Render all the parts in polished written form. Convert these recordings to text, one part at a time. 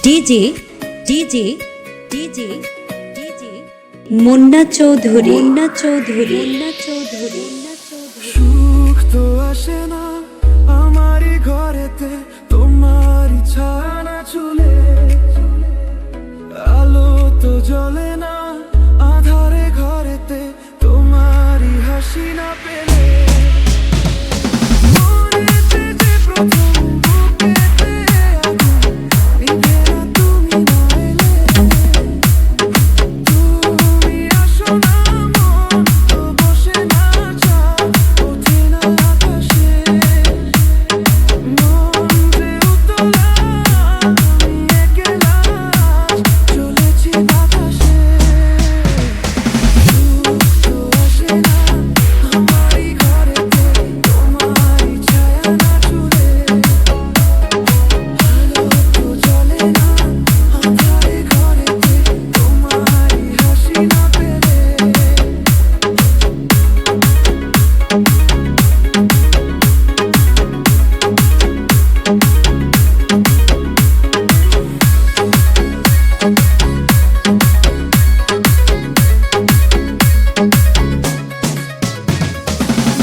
DJ DJ DJ DJ Munna Chowdhury Munna Chowdhury Munna Chowdhury সুখ তো আসে না আমারই ঘরেতে তোমারই ছায়া না চুলে, আলো তো জ্বলে না আধারে ঘরেতে তোমারই হাসি না পেলে। মনেতে যে প্রথম বুকেতে আগুন নিভে না তুমি না এলে, তুমি আসো না মন তো বসে না চাঁদ ওঠে না আকাশে। মন যে উতলা আমি একলা চলেছি বাতাসে। সুখ তো আসে না আমারই ঘরেতে তোমারই ছায়া না চুলে, আলো তো জ্বলে না আঁধারে ঘরেতে তোমারই হাসি না পেলে।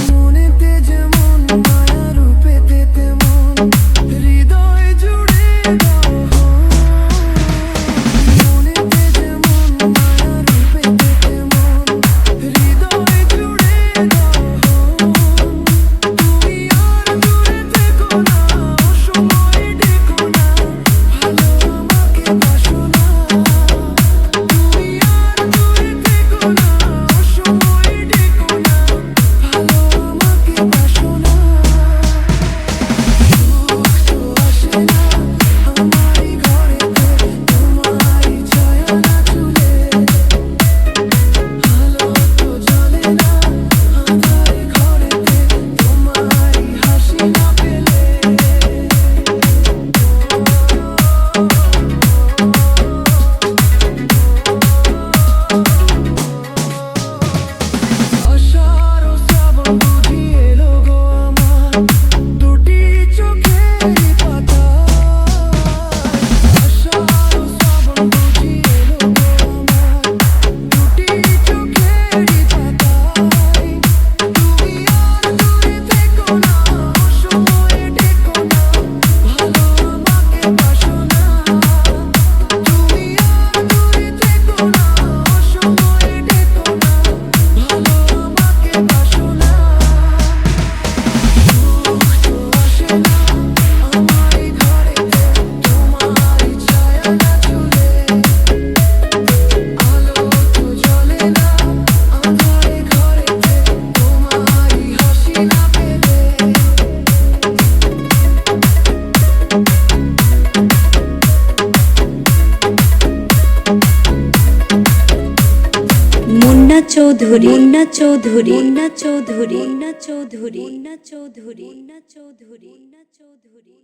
মনেতে যেমন মায়া রূপেতে তেমন হৃদয় জুড়ে দাও মনেতে যেমন মায়া রূপেতে তেমন হৃদয় জুড়ে দাও। তুমি আর দূরে থেকো না অসময়ে ডেকো না ভালো আমাকে বাসো না। তুমি আর দূরে থেকো না অসময়ে ডেকো না ভালো আমাকে বাসো না। সুখ তো আসে না আমারই ঘরেতে তোমারই ছায়া না চুলে, আলো তো জ্বলে না আঁধারে ঘরেতে তোমারই হাসি না পেলে। আষাঢ় ও শ্রাবণ বুঝি এলো গো আমার দুটি চোখের পাতায়। আষাঢ় ও শ্রাবণ বুঝি এলো গো আমার দুটি চোখের পাতায়। তুমি আর দূরে থেকো না অসময়ে ডেকো না ভালো আমাকে বাসো না। তুমি আর দূরে থেকো না অসময়ে ডেকো না ভালো আমাকে বাসো না। সুখ তো আসে না আমারই ঘরেতে তোমারই ছায়া না চুলে, আলো তো জ্বলে না আঁধারে ঘরেতে তোমারই হাসি না পেলে। মুন্না চৌধুরী মুন্না চৌধুরী মুন্না চৌধুরী মুন্না চৌধুরী মুন্না চৌধুরী মুন্না চৌধুরী মুন্না চৌধুরী।